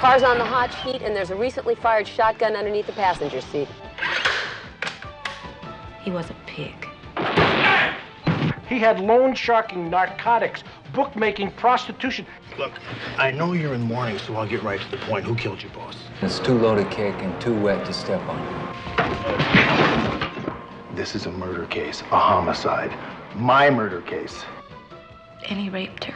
Car's on the hot sheet, and there's a recently fired shotgun underneath the passenger seat. He was a pig. He had loan-sharking, narcotics, bookmaking, prostitution. Look, I know you're in mourning, so I'll get right to the point. Who killed your boss? It's too low to kick and too wet to step on. This is a murder case, a homicide. My murder case. And he raped her.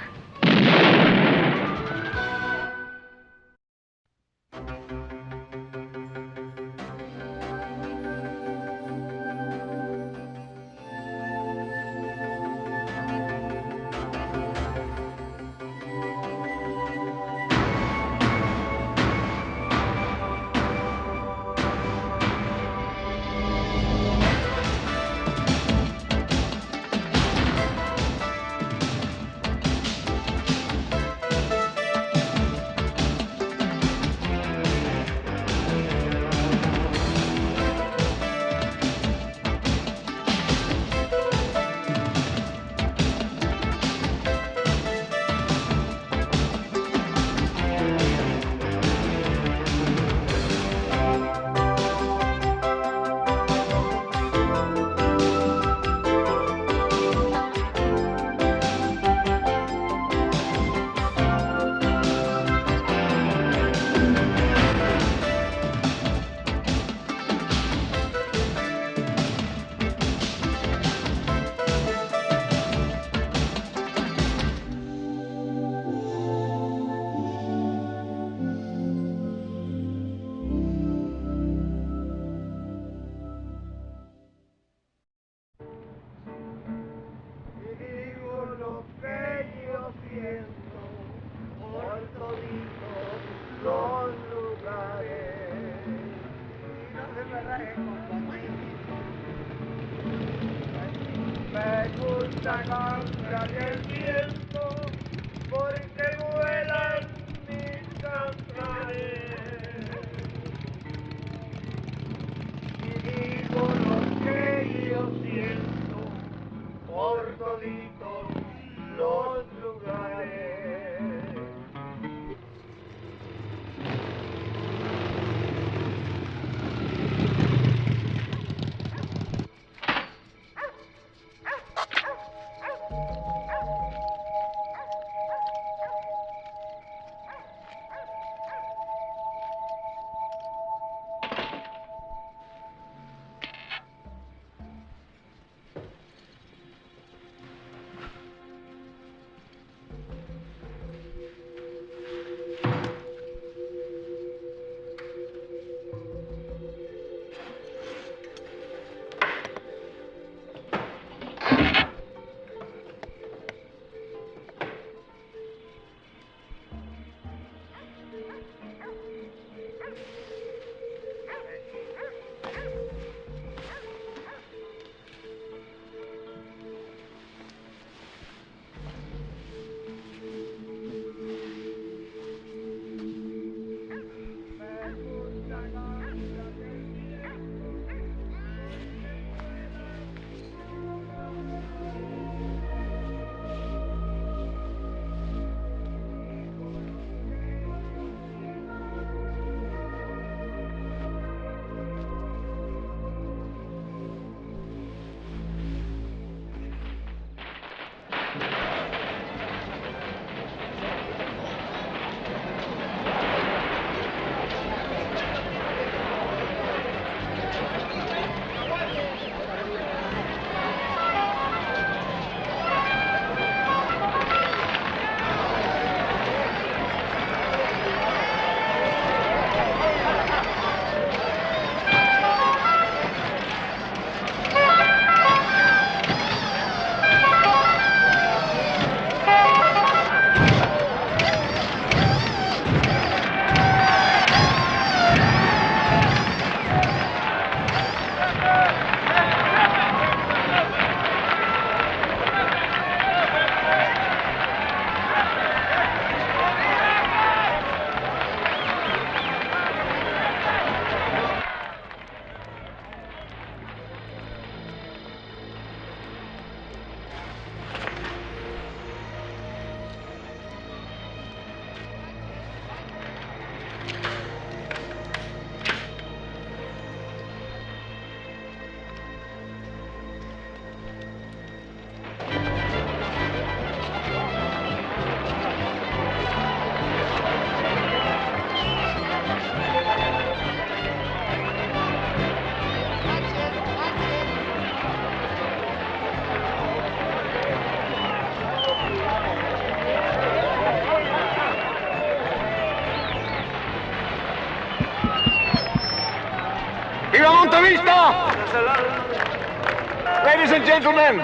Ladies and gentlemen,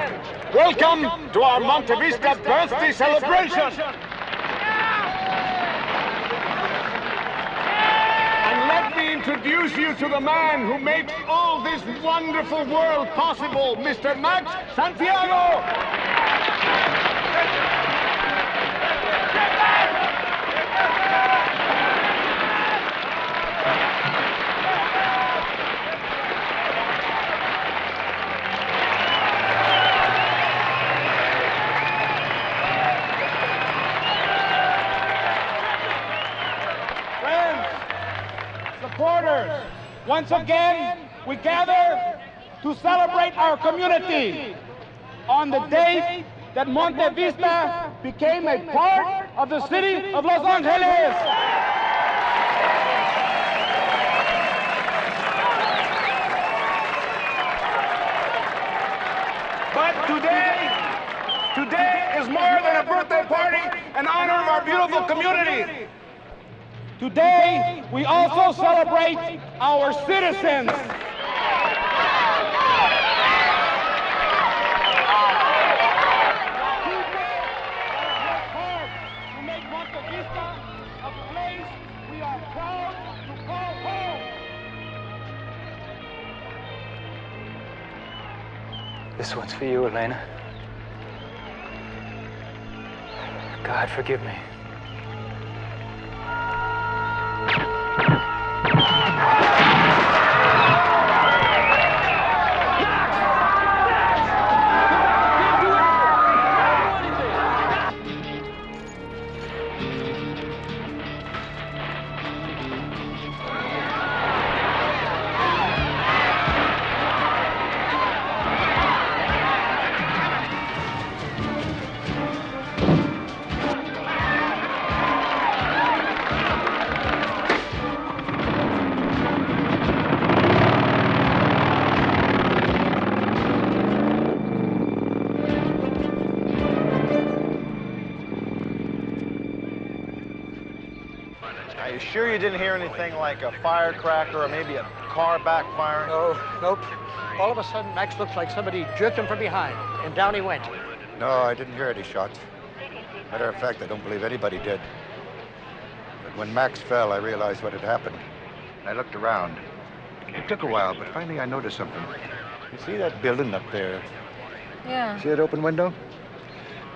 welcome to our Monte Vista birthday celebration. And let me introduce you to the man who makes all this wonderful world possible, Mr. Max Santiago. Supporters, once again, we gather to celebrate our community on the day that Monte Vista became a part of the city of Los Angeles. But today is more than a birthday party in honor of our beautiful community. Today, we also celebrate our citizens. To make Monte Vista a place we are proud to call home. This one's for you, Elena. God, forgive me. Are you sure you didn't hear anything like a firecracker or maybe a car backfiring? Oh, nope. All of a sudden, Max looked like somebody jerked him from behind, and down he went. No, I didn't hear any shots. Matter of fact, I don't believe anybody did. But when Max fell, I realized what had happened. And I looked around. It took a while, but finally I noticed something. You see that building up there? Yeah. See that open window?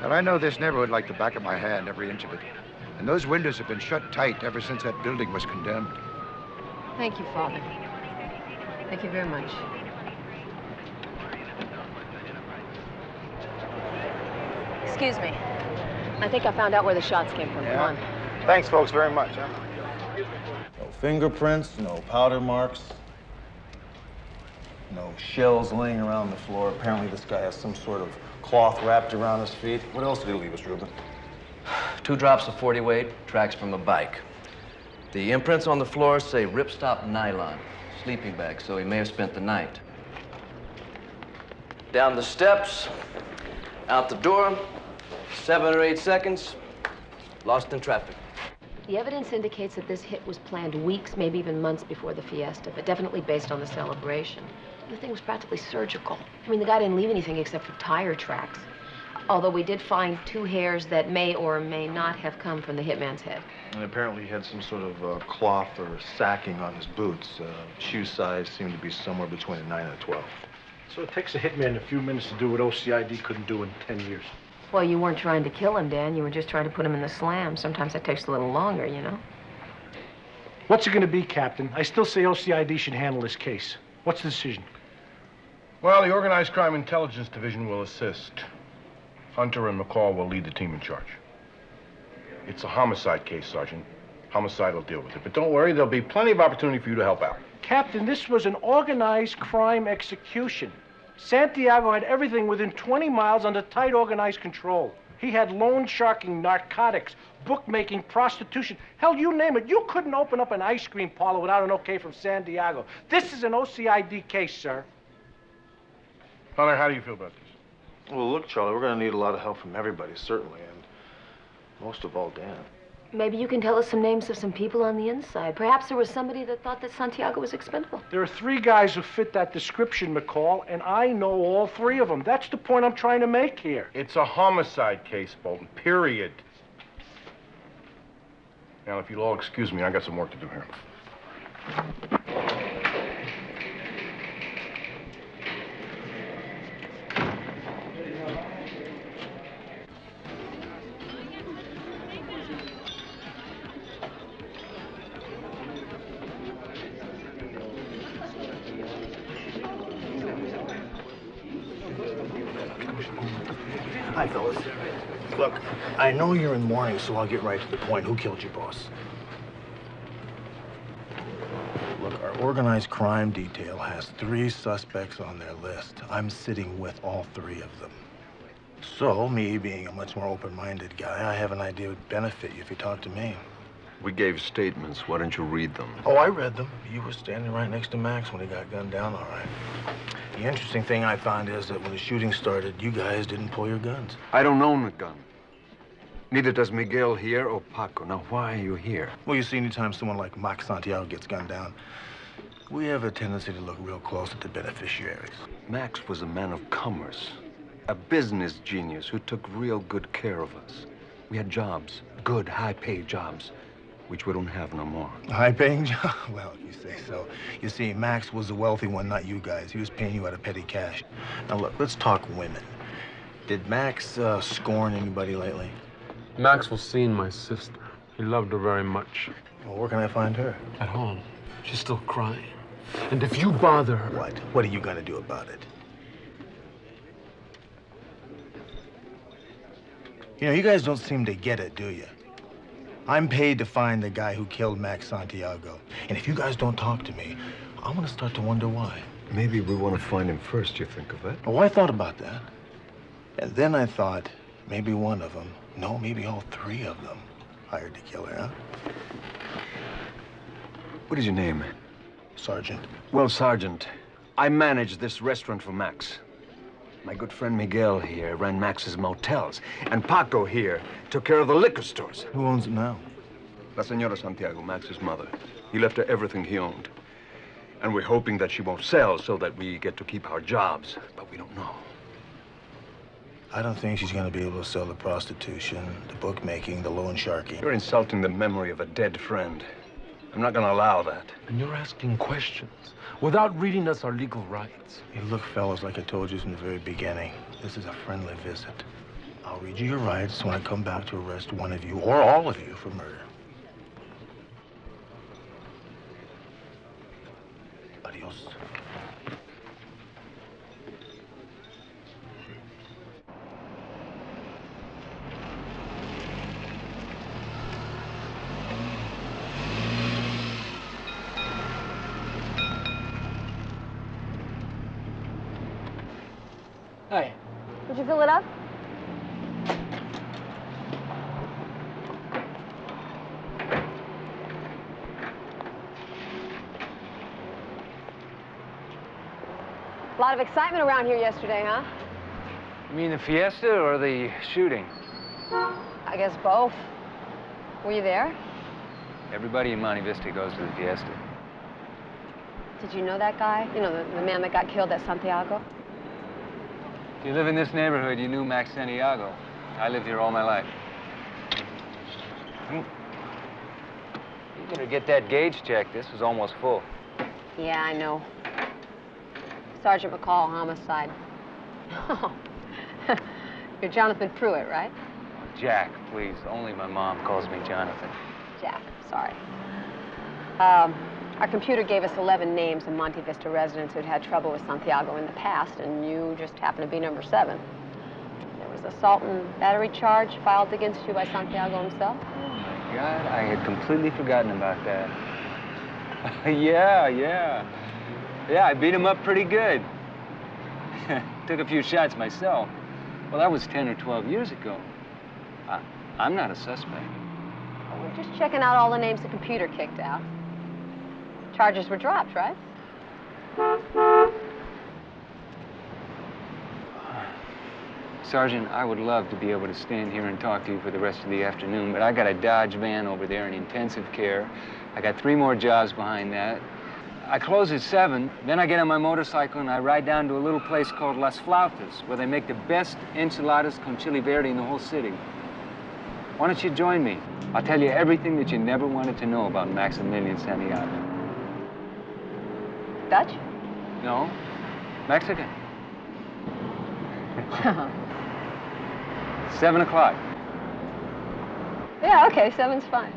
Well, I know this neighborhood like the back of my hand, every inch of it. And those windows have been shut tight ever since that building was condemned. Thank you, Father. Thank you very much. Excuse me. I think I found out where the shots came from. Yeah. Come on. Thanks, folks, very much. Huh? No fingerprints, no powder marks, no shells laying around the floor. Apparently this guy has some sort of cloth wrapped around his feet. What else did he leave us, Ruben? 2 drops of 40 weight, tracks from a bike. The imprints on the floor say ripstop nylon, sleeping bag, so he may have spent the night. Down the steps, out the door, 7 or 8 seconds, lost in traffic. The evidence indicates that this hit was planned weeks, maybe even months before the fiesta, but definitely based on the celebration. The thing was practically surgical. I mean, the guy didn't leave anything except for tire tracks. Although we did find 2 hairs that may or may not have come from the hitman's head. And apparently he had some sort of cloth or sacking on his boots. Shoe size seemed to be somewhere between a 9 and a 12. So it takes a hitman a few minutes to do what OCID couldn't do in 10 years. Well, you weren't trying to kill him, Dan. You were just trying to put him in the slam. Sometimes that takes a little longer, you know? What's it going to be, Captain? I still say OCID should handle this case. What's the decision? Well, the Organized Crime Intelligence Division will assist. Hunter and McCall will lead the team in charge. It's a homicide case, Sergeant. Homicide will deal with it. But don't worry, there'll be plenty of opportunity for you to help out. Captain, this was an organized crime execution. Santiago had everything within 20 miles under tight organized control. He had loan sharking, narcotics, bookmaking, prostitution. Hell, you name it. You couldn't open up an ice cream parlor without an okay from Santiago. This is an OCID case, sir. Hunter, how do you feel about this? Well, look, Charlie, we're going to need a lot of help from everybody, certainly, and most of all, Dan. Maybe you can tell us some names of some people on the inside. Perhaps there was somebody that thought that Santiago was expendable. There are 3 guys who fit that description, McCall, and I know all 3 of them. That's the point I'm trying to make here. It's a homicide case, Bolton, period. Now, if you'll all excuse me, I got some work to do here. Hi, fellas. Look, I know you're in mourning, so I'll get right to the point. Who killed your boss? Look, our organized crime detail has 3 suspects on their list. I'm sitting with all 3 of them. So, me being a much more open-minded guy, I have an idea it would benefit you if you talk to me. We gave statements. Why don't you read them? Oh, I read them. You were standing right next to Max when he got gunned down, all right. The interesting thing I found is that when the shooting started, you guys didn't pull your guns. I don't own a gun. Neither does Miguel here or Paco. Now, why are you here? Well, you see, anytime someone like Max Santiago gets gunned down, we have a tendency to look real close at the beneficiaries. Max was a man of commerce, a business genius who took real good care of us. We had jobs, good, high-paid jobs, which we don't have no more. High-paying job? Well, if you say so. You see, Max was the wealthy one, not you guys. He was paying you out of petty cash. Now, look, let's talk women. Did Max scorn anybody lately? Max was seeing my sister. He loved her very much. Well, where can I find her? At home. She's still crying. And if you bother her... What? What are you gonna do about it? You know, you guys don't seem to get it, do you? I'm paid to find the guy who killed Max Santiago. And if you guys don't talk to me, I'm gonna start to wonder why. Maybe we want to find him first, you think of it? Oh, I thought about that. And then I thought, maybe one of them, no, maybe all 3 of them, hired the killer, huh? What is your name? Sergeant. Well, Sergeant, I manage this restaurant for Max. My good friend Miguel here ran Max's motels, and Paco here took care of the liquor stores. Who owns it now? La Señora Santiago, Max's mother. He left her everything he owned. And we're hoping that she won't sell so that we get to keep our jobs, but we don't know. I don't think she's gonna be able to sell the prostitution, the bookmaking, the loan sharking. You're insulting the memory of a dead friend. I'm not gonna allow that. And you're asking questions without reading us our legal rights. Hey, look, fellas, like I told you from the very beginning, this is a friendly visit. I'll read you your rights when I come back to arrest one of you, or all of you, for murder. Adios. Hey. Did you fill it up? A lot of excitement around here yesterday, huh? You mean the fiesta or the shooting? I guess both. Were you there? Everybody in Monte Vista goes to the fiesta. Did you know that guy? You know, the man that got killed at Santiago? If you live in this neighborhood, you knew Max Santiago. I lived here all my life. You better get that gauge checked. This was almost full. Yeah, I know. Sergeant McCall, homicide. Oh. You're Jonathan Pruitt, right? Jack, please. Only my mom calls me Jonathan. Jack, sorry. Our computer gave us 11 names of Monte Vista residents who'd had trouble with Santiago in the past, and you just happened to be number 7. There was assault and battery charge filed against you by Santiago himself. Oh, my God, I had completely forgotten about that. Yeah, I beat him up pretty good. Took a few shots myself. Well, that was 10 or 12 years ago. I'm not a suspect. Well, we're just checking out all the names the computer kicked out. Charges were dropped, right? Sergeant, I would love to be able to stand here and talk to you for the rest of the afternoon, but I got a Dodge van over there in intensive care. I got 3 more jobs behind that. I close at 7, then I get on my motorcycle and I ride down to a little place called Las Flautas, where they make the best enchiladas con chili verde in the whole city. Why don't you join me? I'll tell you everything that you never wanted to know about Maximilian Santiago. Dutch? No, Mexican. 7 o'clock. Yeah, okay, 7's fine.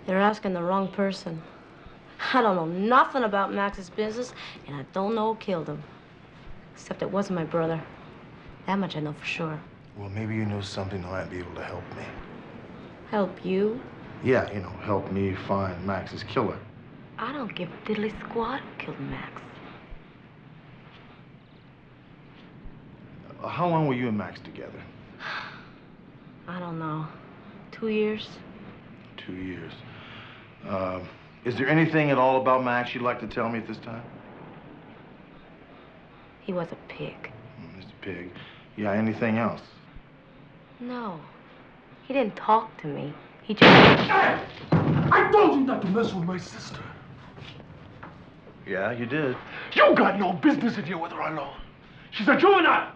They're asking the wrong person. I don't know nothing about Max's business, and I don't know who killed him. Except it wasn't my brother. That much I know for sure. Well, maybe you know something that might be able to help me. Help you? Yeah, you know, help me find Max's killer. I don't give a diddly squat who killed Max. How long were you and Max together? I don't know. 2 years? 2 years. Is there anything at all about Max you'd like to tell me at this time? He was a pig. He's a pig. Yeah, anything else? No. He didn't talk to me. He just... I told you not to mess with my sister. Yeah, you did. You got no business in here with her alone. She's a juvenile.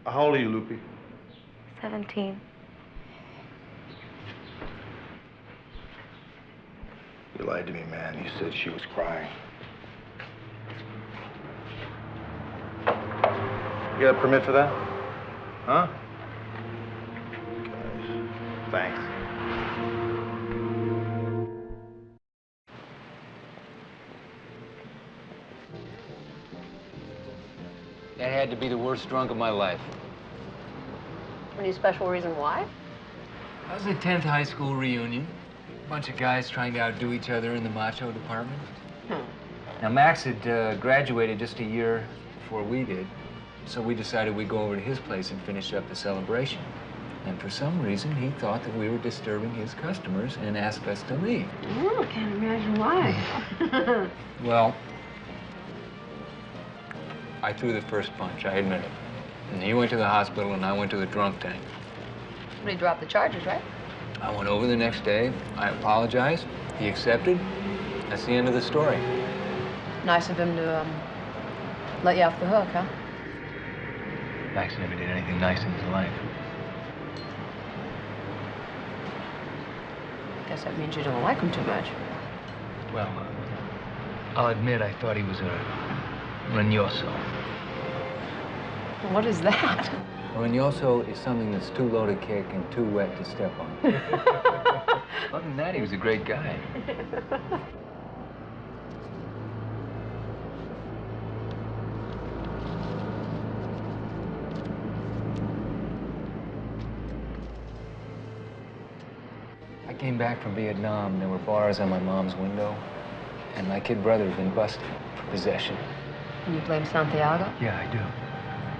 How old are you, Lupe? 17. You lied to me, man. You said she was crying. You got a permit for that? Huh? Okay. Thanks. That had to be the worst drunk of my life. Any special reason why? That was a 10th high school reunion. A bunch of guys trying to outdo each other in the macho department. Now, Max had graduated just a year before we did, so we decided we'd go over to his place and finish up the celebration. And for some reason, he thought that we were disturbing his customers and asked us to leave. Oh, can't imagine why. Well, I threw the first punch, I admit it. And he went to the hospital and I went to the drunk tank. But he dropped the charges, right? I went over the next day, I apologized, he accepted. That's the end of the story. Nice of him to, let you off the hook, huh? Max never did anything nice in his life. Guess that means you don't like him too much. Well, I'll admit I thought he was a Reynoso. What is that? A Reynoso is something that's too low to kick and too wet to step on. Other than that, he was a great guy. I came back from Vietnam, and there were bars on my mom's window, and my kid brother had been busted for possession. And you blame Santiago? Yeah, I do.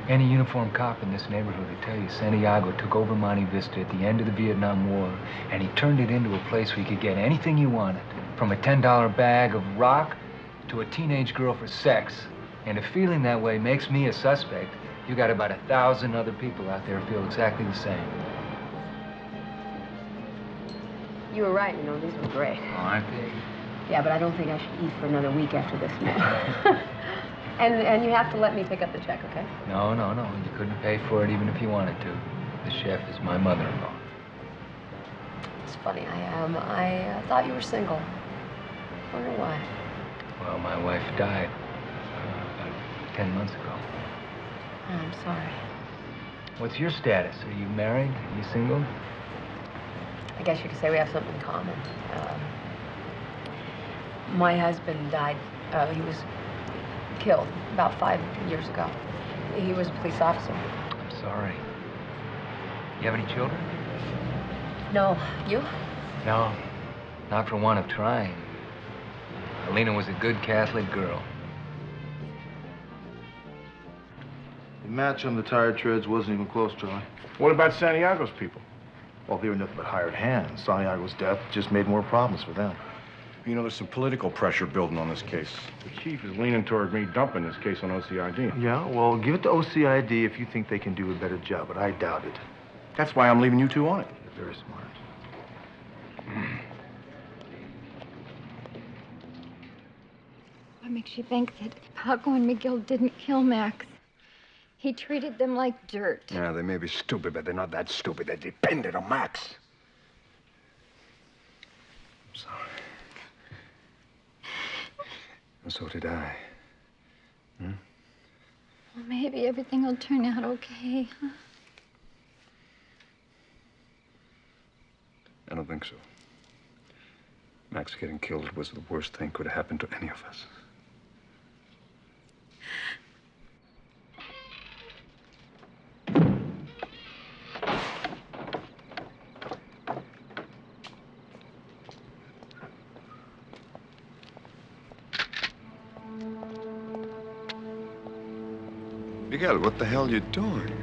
Any uniformed cop in this neighborhood would tell you Santiago took over Monte Vista at the end of the Vietnam War, and he turned it into a place where you could get anything you wanted, from a $10 bag of rock to a teenage girl for sex. And if feeling that way makes me a suspect, you got about 1,000 other people out there who feel exactly the same. You were right, you know, these were great. Oh, aren't they? Yeah, but I don't think I should eat for another week after this meal. And you have to let me pick up the check, okay? No. You couldn't pay for it even if you wanted to. The chef is my mother-in-law. It's funny, I thought you were single. Wonder why. Well, my wife died about 10 months ago. Oh, I'm sorry. What's your status? Are you married? Are you single? I guess you could say we have something in common. My husband died. He was killed about 5 years ago. He was a police officer. I'm sorry. You have any children? No. You? No, not for want of trying. Alina was a good Catholic girl. The match on the tire treads wasn't even close, Charlie. What about Santiago's people? Well, they were nothing but hired hands. Santiago's death just made more problems for them. You know, there's some political pressure building on this case. The chief is leaning toward me dumping this case on OCID. Yeah, well, give it to OCID if you think they can do a better job, but I doubt it. That's why I'm leaving you two on it. You're very smart. What makes you think that Paco and Miguel didn't kill Max? He treated them like dirt. Yeah, they may be stupid, but they're not that stupid. They depended on Max. I'm sorry. And so did I. Hmm? Well, maybe everything will turn out okay, huh? I don't think so. Max getting killed was the worst thing could have happened to any of us. Miguel, what the hell are you doing?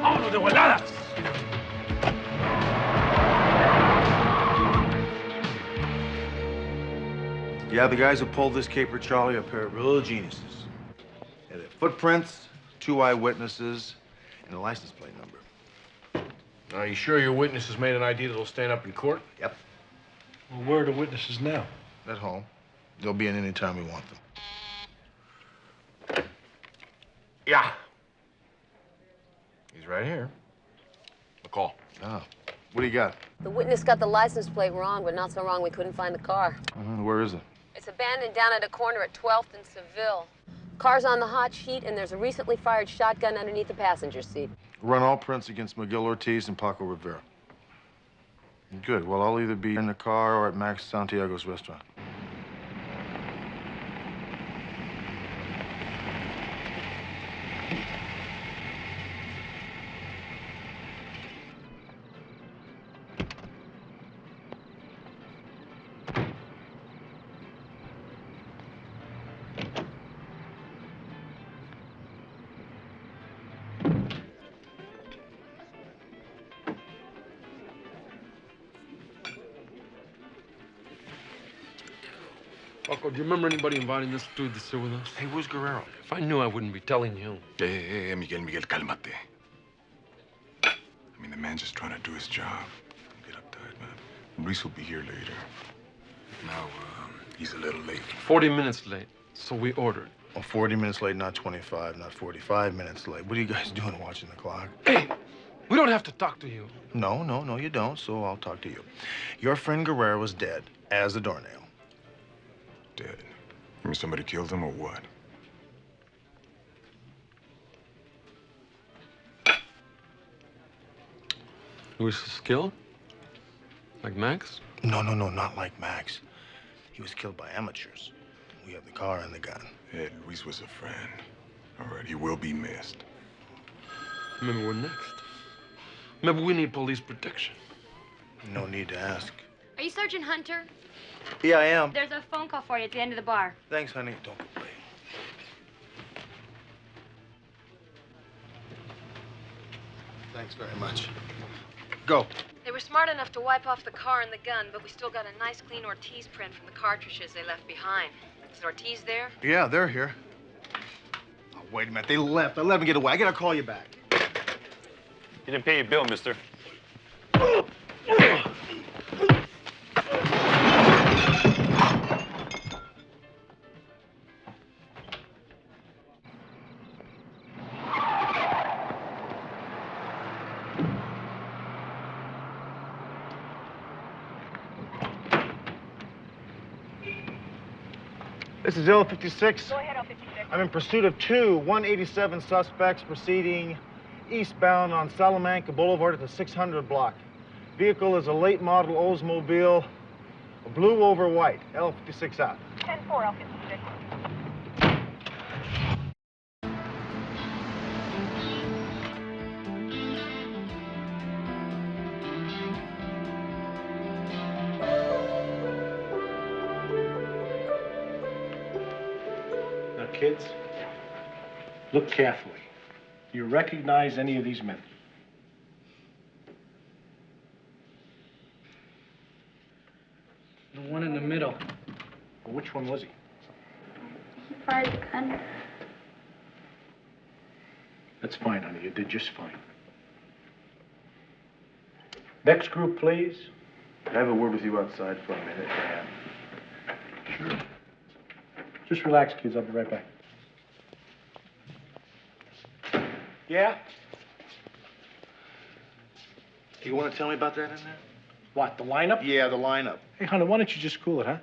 ¡Vámonos de voladas! Yeah, the guys who pulled this caper, Charlie, are a pair of real geniuses. They had footprints, 2 eyewitnesses, and a license plate number. Are you sure your witnesses made an ID that'll stand up in court? Yep. Well, where are the witnesses now? At home. They'll be in any time we want them. Yeah. He's right here. McCall. Oh. What do you got? The witness got the license plate wrong, but not so wrong we couldn't find the car. Where is it? It's abandoned down at a corner at 12th and Seville. Car's on the hot sheet, and there's a recently fired shotgun underneath the passenger seat. Run all prints against Miguel Ortiz and Paco Rivera. Good. Well, I'll either be in the car or at Max Santiago's restaurant. Paco, do you remember anybody inviting this dude to sit with us? Hey, where's Guerrero? If I knew, I wouldn't be telling you. Hey, Miguel, cálmate. I mean, the man's just trying to do his job. Don't get uptight, man. Reese will be here later. Now, he's a little late. 40 minutes late, so we ordered. Well, 40 minutes late, not 25, not 45 minutes late. What are you guys doing watching the clock? Hey, we don't have to talk to you. No, you don't, so I'll talk to you. Your friend Guerrero is dead, as a doornail. Dead. I mean, somebody killed him or what? Luis is killed? Like Max? No, not like Max. He was killed by amateurs. We have the car and the gun. Hey, Luis was a friend. All right, he will be missed. Maybe we're next. Maybe we need police protection. No need to ask. Are you Sergeant Hunter? Yeah, I am. There's a phone call for you at the end of the bar. Thanks, honey. Don't complain. Thanks very much. Go. They were smart enough to wipe off the car and the gun, but we still got a nice, clean Ortiz print from the cartridges they left behind. Is Ortiz there? Yeah, they're here. Oh, wait a minute. They left. I let them get away. I gotta call you back. You didn't pay your bill, mister. This is L56. Go ahead, L56. I'm in pursuit of 187 suspects proceeding eastbound on Salamanca Boulevard at the 600 block. Vehicle is a late model Oldsmobile Blue over white. L56 out. 10-4, L56. Now, kids, look carefully. Do you recognize any of these men? The one in the middle. Well, which one was he? He fired the gun. That's fine, honey. You did just fine. Next group, please. Can I have a word with you outside for a minute, Dan? Sure. Just relax, kids. I'll be right back. Yeah? You want to tell me about that in there? What, the lineup? Yeah, the lineup. Hey, honey, why don't you just cool it, huh?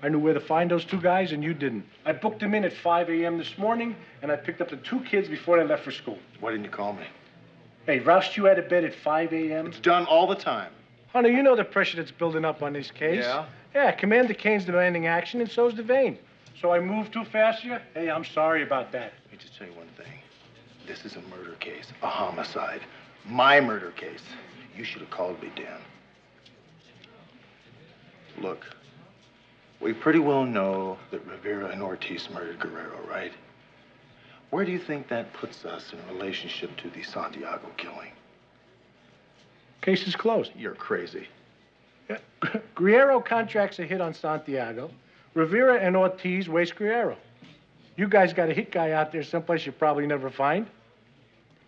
I knew where to find those two guys, and you didn't. I booked them in at 5 a.m. this morning, and I picked up the two kids before they left for school. Why didn't you call me? Hey, roused you out of bed at 5 a.m.? It's done all the time. Honey, you know the pressure that's building up on this case. Yeah? Yeah, Commander Kane's demanding action, and so's Devane. So I moved too fast for you? Hey, I'm sorry about that. Let me just tell you one thing. This is a murder case, a homicide. My murder case. You should have called me, Dan. Look, we pretty well know that Rivera and Ortiz murdered Guerrero, right? Where do you think that puts us in relationship to the Santiago killing? Case is closed. You're crazy. Yeah. Guerrero contracts a hit on Santiago. Rivera and Ortiz waste Guerrero. You guys got a hit guy out there someplace you probably never find.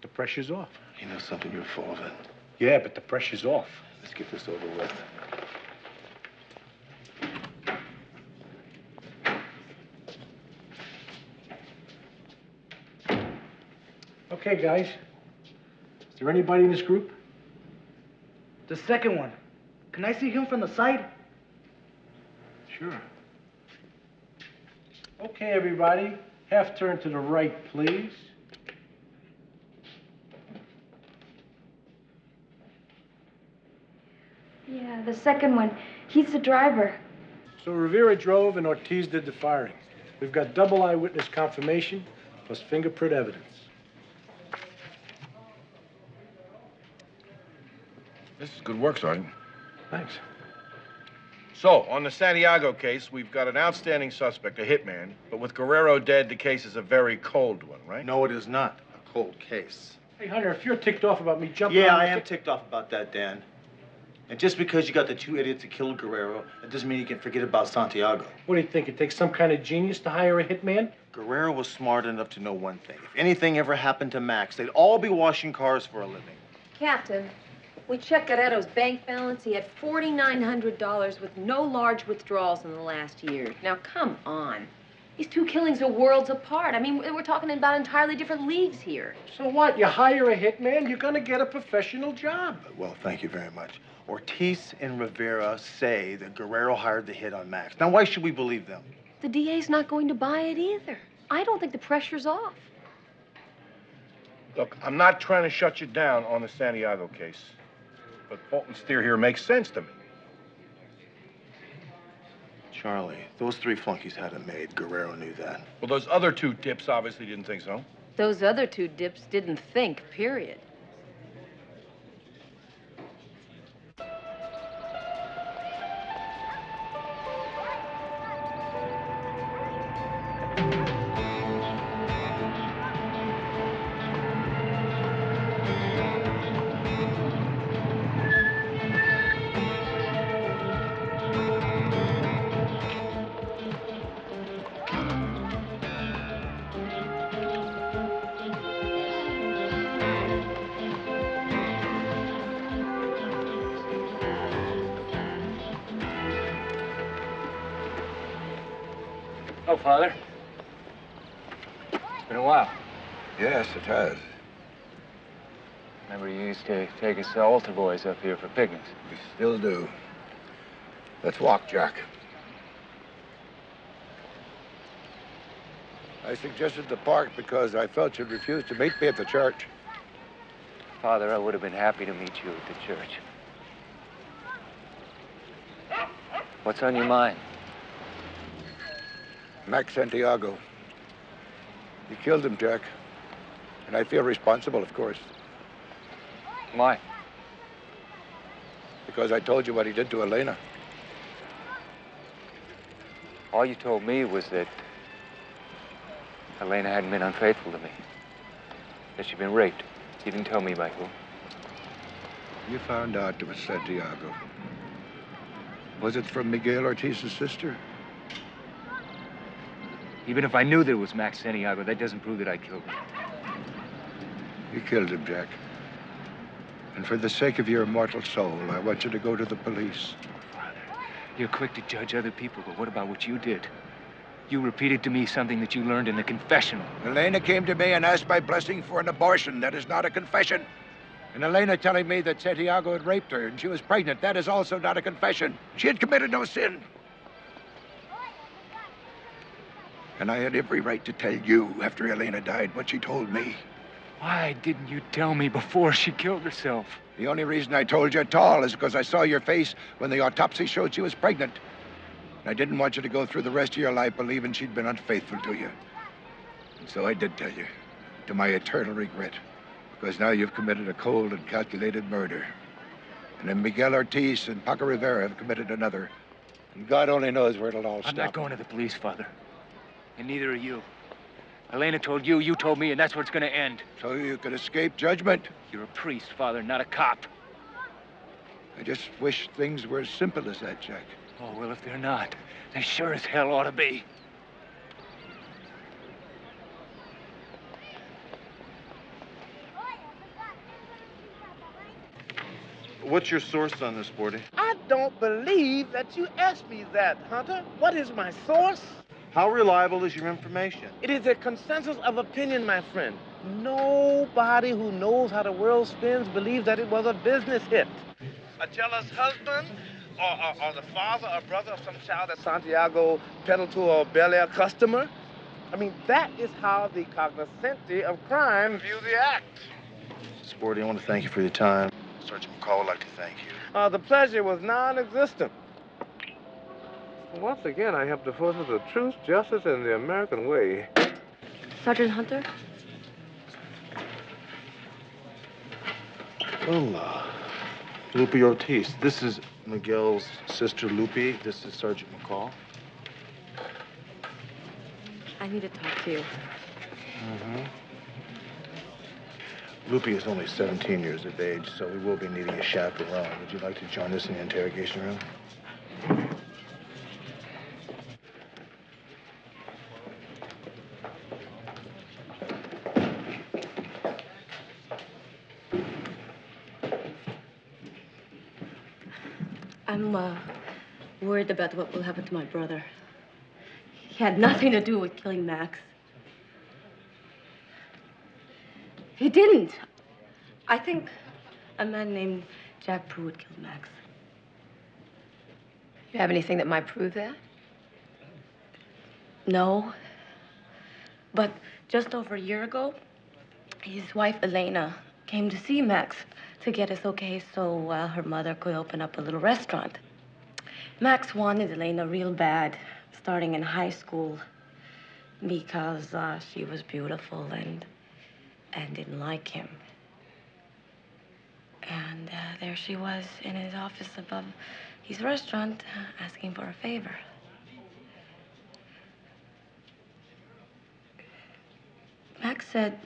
The pressure's off. You know something, you're full of it. Yeah, but the pressure's off. Let's get this over with. Okay, guys. Is there anybody in this group? The second one. Can I see him from the side? Sure. Okay, everybody. Half turn to the right, please. Yeah, the second one. He's the driver. So Rivera drove and Ortiz did the firing. We've got double eyewitness confirmation plus fingerprint evidence. This is good work, Sergeant. Thanks. So, on the Santiago case, we've got an outstanding suspect, a hitman, but with Guerrero dead, the case is a very cold one, right? No, it is not a cold case. Hey, Hunter, if you're ticked off about me jumping Yeah, on I the am ticked off about that, Dan. And just because you got the two idiots that killed Guerrero, it doesn't mean you can forget about Santiago. What do you think? It takes some kind of genius to hire a hitman? Guerrero was smart enough to know one thing. If anything ever happened to Max, they'd all be washing cars for a living. Captain, we checked Guerrero's bank balance. He had $4,900 with no large withdrawals in the last year. Now, come on. These two killings are worlds apart. I mean, we're talking about entirely different leagues here. So what? You hire a hitman, you're gonna get a professional job. Well, thank you very much. Ortiz and Rivera say that Guerrero hired the hit on Max. Now, why should we believe them? The DA's not going to buy it either. I don't think the pressure's off. Look, I'm not trying to shut you down on the Santiago case, but Bolton's theory here makes sense to me. Charlie, those three flunkies had it made. Guerrero knew that. Well, those other two dips obviously didn't think so. Those other two dips didn't think, period. Oh, Father. It's been a while. Yes, it has. Remember you used to take us altar boys up here for picnics. We still do. Let's walk, Jack. I suggested the park because I felt you'd refuse to meet me at the church. Father, I would have been happy to meet you at the church. What's on your mind? Max Santiago. You killed him, Jack. And I feel responsible, of course. Why? Because I told you what he did to Elena. All you told me was that Elena hadn't been unfaithful to me. That she'd been raped. You didn't tell me by who. You found out it was Santiago. Was it from Miguel Ortiz's sister? Even if I knew that it was Max Santiago, that doesn't prove that I killed him. You killed him, Jack. And for the sake of your immortal soul, I want you to go to the police. You're quick to judge other people, but what about what you did? You repeated to me something that you learned in the confessional. Elena came to me and asked my blessing for an abortion. That is not a confession. And Elena telling me that Santiago had raped her and she was pregnant, that is also not a confession. She had committed no sin. And I had every right to tell you after Elena died what she told me. Why didn't you tell me before she killed herself? The only reason I told you at all is because I saw your face when the autopsy showed she was pregnant. And I didn't want you to go through the rest of your life believing she'd been unfaithful to you. And so I did tell you, to my eternal regret. Because now you've committed a cold and calculated murder. And then Miguel Ortiz and Paco Rivera have committed another. And God only knows where it'll all stop. I'm not going to the police, Father. And neither are you. Elena told you, you told me, and that's where it's going to end. So you could escape judgment? You're a priest, Father, not a cop. I just wish things were as simple as that, Jack. Oh, well, if they're not, they sure as hell ought to be. What's your source on this, Sporty? I don't believe that you asked me that, Hunter. What is my source? How reliable is your information? It is a consensus of opinion, my friend. Nobody who knows how the world spins believes that it was a business hit. A jealous husband or the father or brother of some child that Santiago peddled to a Bel Air customer. I mean, that is how the cognoscenti of crime view the act. Sporty, I want to thank you for your time. Sergeant McCall would like to thank you. The pleasure was non-existent. Once again, I have the forces of truth, justice, and the American way. Sergeant Hunter? Well, Lupe Ortiz. This is Miguel's sister, Lupe. This is Sergeant McCall. I need to talk to you. Lupe is only 17 years of age, so we will be needing a chaperone. Would you like to join us in the interrogation room? I'm worried about what will happen to my brother. He had nothing to do with killing Max. He didn't. I think a man named Jack Pruitt killed Max. You have anything that might prove that? No. But just over a year ago, his wife, Elena, came to see Max to get us okay so her mother could open up a little restaurant. Max wanted Elena real bad, starting in high school, because she was beautiful and didn't like him. And there she was in his office above his restaurant asking for a favor. Max said,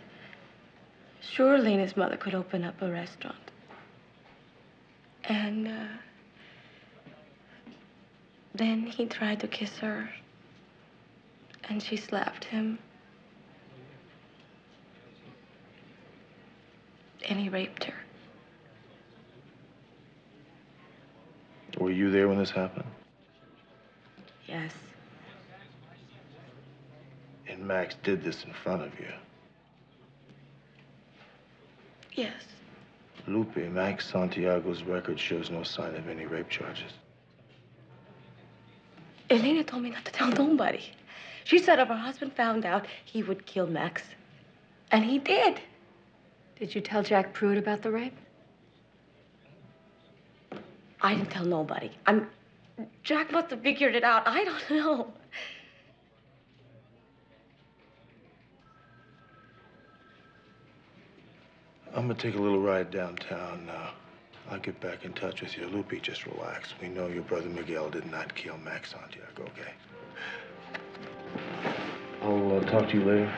sure, Elena's mother could open up a restaurant. And then he tried to kiss her, and she slapped him. And he raped her. Were you there when this happened? Yes. And Max did this in front of you? Yes. Lupe, Max Santiago's record shows no sign of any rape charges. Elena told me not to tell nobody. She said if her husband found out, he would kill Max. And he did. Did you tell Jack Pruitt about the rape? I didn't tell nobody. Jack must have figured it out. I don't know. I'm gonna take a little ride downtown. I'll get back in touch with you. Lupe, just relax. We know your brother Miguel did not kill Max Santiago, okay? I'll talk to you later.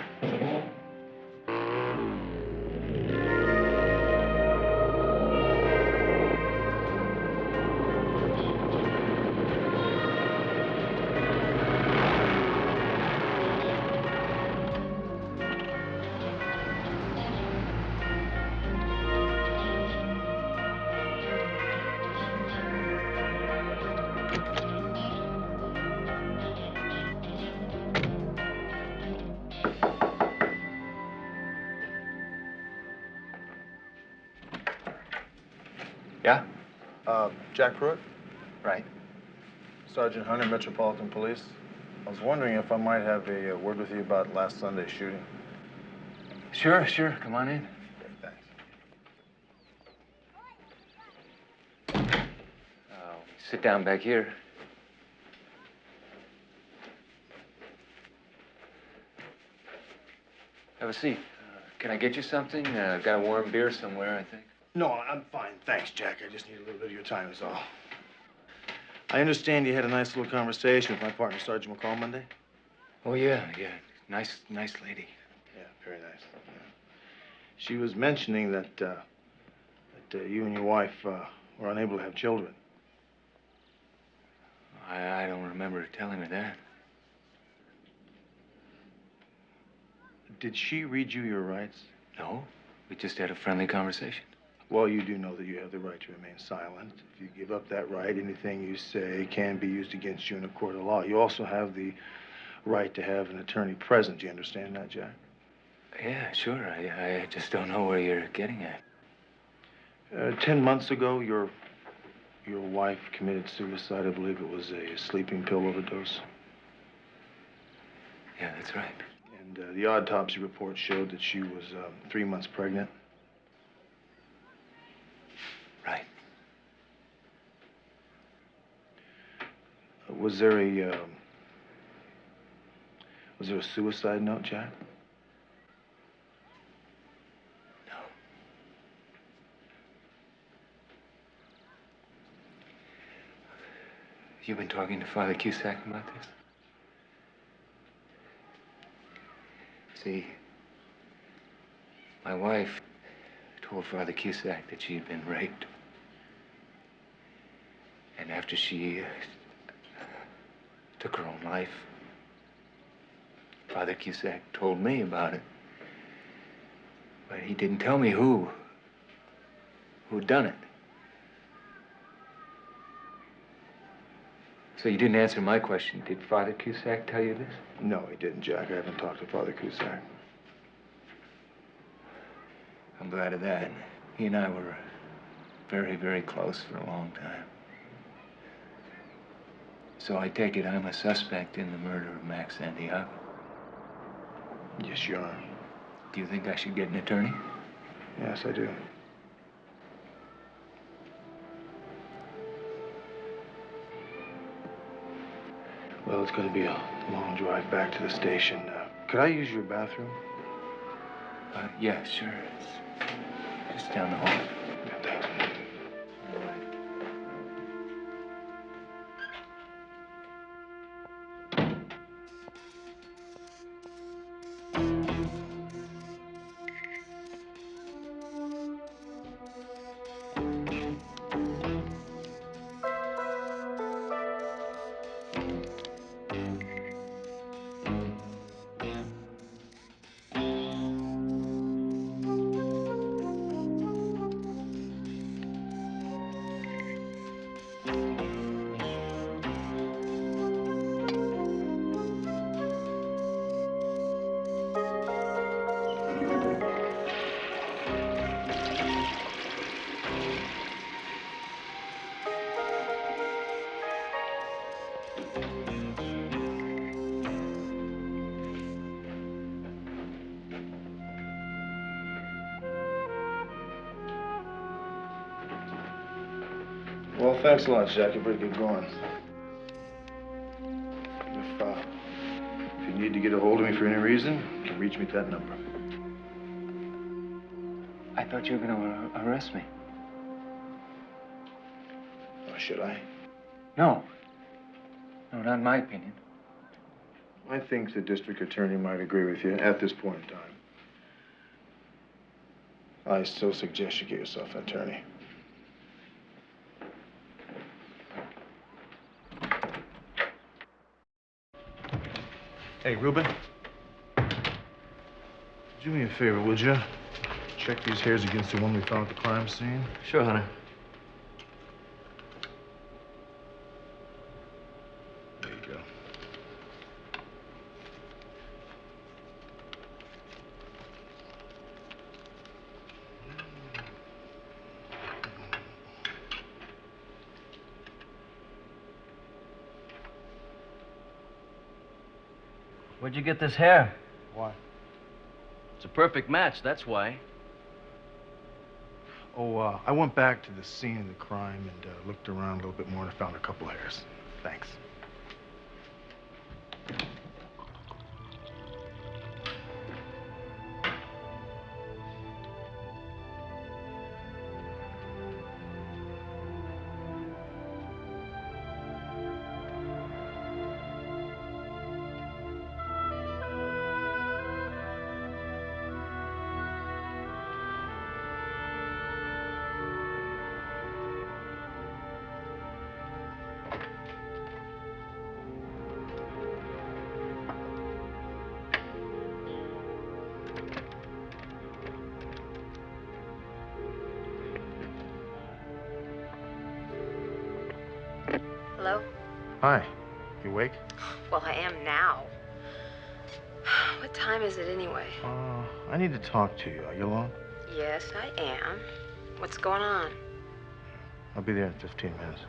Yeah? Jack Pruitt? Right. Sergeant Hunter, Metropolitan Police. I was wondering if I might have a word with you about last Sunday's shooting. Sure, sure. Come on in. Okay, thanks. Sit down back here. Have a seat. Can I get you something? I've got a warm beer somewhere, I think. No, I'm fine. Thanks, Jack. I just need a little bit of your time is all. I understand you had a nice little conversation with my partner, Sergeant McCall, Monday? Oh, yeah. Nice lady. Yeah, very nice. Yeah. She was mentioning that, you and your wife were unable to have children. I don't remember her telling me that. Did she read you your rights? No. We just had a friendly conversation. Well, you do know that you have the right to remain silent. If you give up that right, anything you say can be used against you in a court of law. You also have the right to have an attorney present. Do you understand that, Jack? Yeah, sure. I just don't know where you're getting at. 10 months ago, your wife committed suicide. I believe it was a sleeping pill overdose. Yeah, that's right. And the autopsy report showed that she was 3 months pregnant. Right. Was there a suicide note, Jack? No. You've been talking to Father Cusack about this? See, my wife told Father Cusack that she had been raped. And after she took her own life, Father Cusack told me about it. But he didn't tell me who'd done it. So you didn't answer my question. Did Father Cusack tell you this? No, he didn't, Jack. I haven't talked to Father Cusack. I'm glad of that. He and I were very, very close for a long time. So I take it I'm a suspect in the murder of Max Santiago. Yes, you are. Do you think I should get an attorney? Yes, I do. Well, it's going to be a long drive back to the station. Could I use your bathroom? Yeah, sure. It's just down the hall. Yeah, thanks. Well, thanks a lot, Jack. You better get going. you need to get a hold of me for any reason, you can reach me at that number. I thought you were going to arrest me. Oh, should I? No. No, not in my opinion. I think the district attorney might agree with you at this point in time. I still suggest you get yourself an attorney. Hey, Ruben. Do me a favor, would you? Check these hairs against the one we found at the crime scene. Sure, Hunter. There you go. Where'd you get this hair? Why? It's a perfect match, that's why. Oh, I went back to the scene of the crime and looked around a little bit more and I found a couple hairs. Thanks. Hello? Hi. You awake? Well, I am now. What time is it anyway? I need to talk to you. Are you alone? Yes, I am. What's going on? I'll be there in 15 minutes.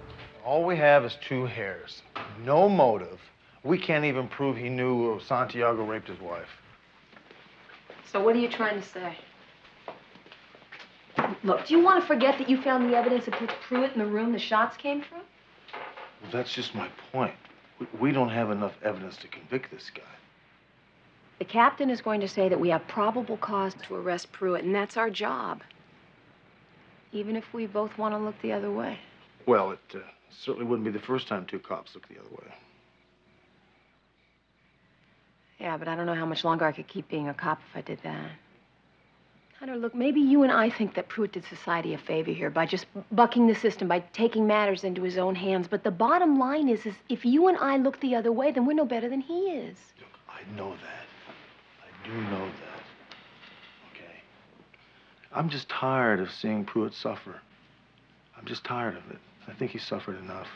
All we have is 2 hairs. No motive. We can't even prove he knew Santiago raped his wife. So what are you trying to say? Look, do you want to forget that you found the evidence that puts Pruitt in the room the shots came from? Well, that's just my point. We don't have enough evidence to convict this guy. The captain is going to say that we have probable cause to arrest Pruitt, and that's our job. Even if we both want to look the other way. Well, it certainly wouldn't be the first time 2 cops look the other way. Yeah, but I don't know how much longer I could keep being a cop if I did that. Hunter, look, maybe you and I think that Pruitt did society a favor here by just bucking the system, by taking matters into his own hands. But the bottom line is if you and I look the other way, then we're no better than he is. Look, I know that. I do know that. Okay? I'm just tired of seeing Pruitt suffer. I'm just tired of it. I think he suffered enough.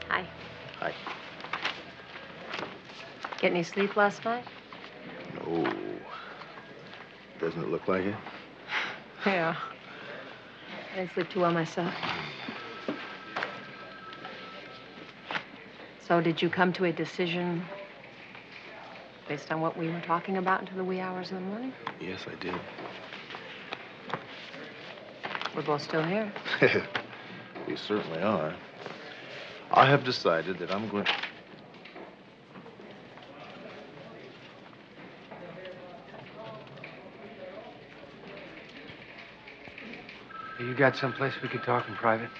Hi. Hi. Get any sleep last night? No. Doesn't it look like it? Yeah. I didn't sleep too well myself. So did you come to a decision based on what we were talking about until the wee hours of the morning? Yes, I did. We're both still here. We certainly are. I have decided that I'm going... You got someplace we could talk in private?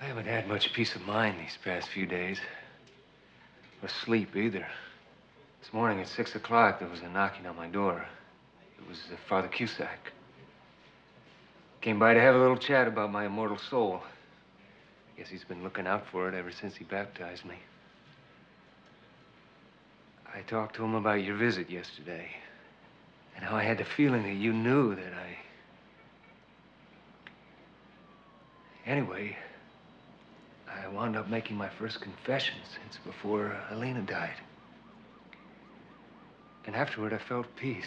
I haven't had much peace of mind these past few days. Or sleep, either. This morning at 6 o'clock, there was a knocking on my door. It was Father Cusack. Came by to have a little chat about my immortal soul. I guess he's been looking out for it ever since he baptized me. I talked to him about your visit yesterday. And how I had the feeling that you knew that Anyway, I wound up making my first confession since before Elena died. And afterward, I felt peace.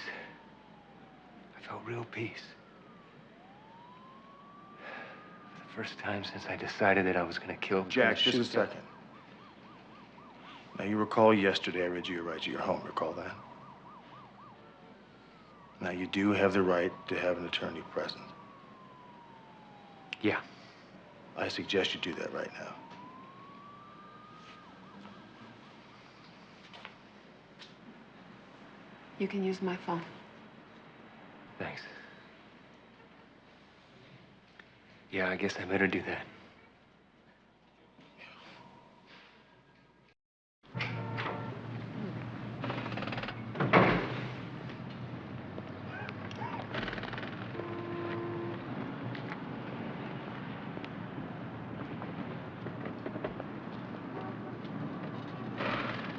I felt real peace. The first time since I decided that I was gonna kill Jack, just a second. Now, you recall yesterday I read you your right to your home. Recall that? Now, you do have the right to have an attorney present. Yeah. I suggest you do that right now. You can use my phone. Thanks. Yeah, I guess I better do that.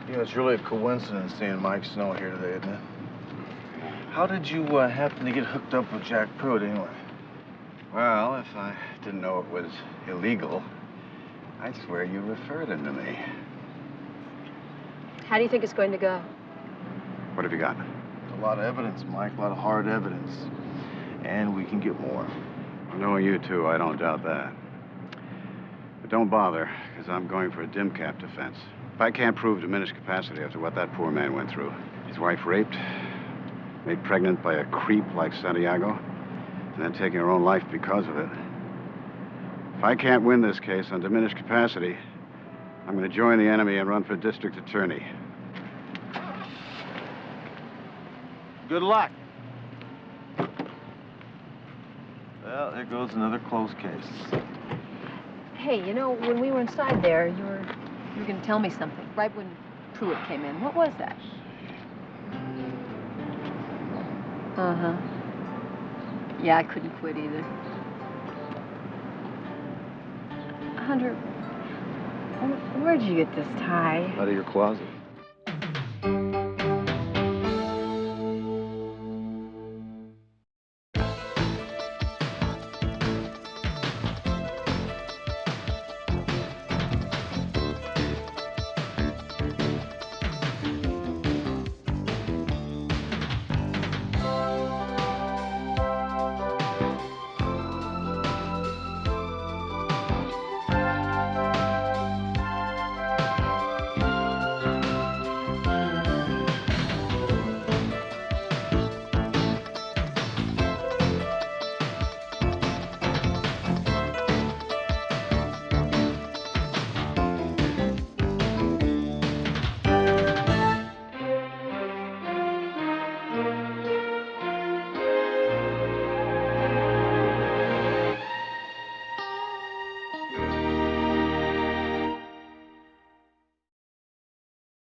You know, it's really a coincidence seeing Mike Snow here today, isn't it? How did you happen to get hooked up with Jack Pruitt anyway? Well, if I didn't know it was illegal, I'd swear you referred him to me. How do you think it's going to go? What have you got? A lot of evidence, Mike, a lot of hard evidence. And we can get more. Well, knowing you two, I don't doubt that. But don't bother, because I'm going for a dim cap defense. If I can't prove diminished capacity after what that poor man went through, his wife raped, made pregnant by a creep like Santiago, and then taking her own life because of it. If I can't win this case on diminished capacity, I'm going to join the enemy and run for district attorney. Good luck. Well, there goes another close case. Hey, you know, when we were inside there, you were going to tell me something, right when Pruitt came in. What was that? Uh-huh. Yeah, I couldn't quit either. Hunter, where'd you get this tie? Out of your closet.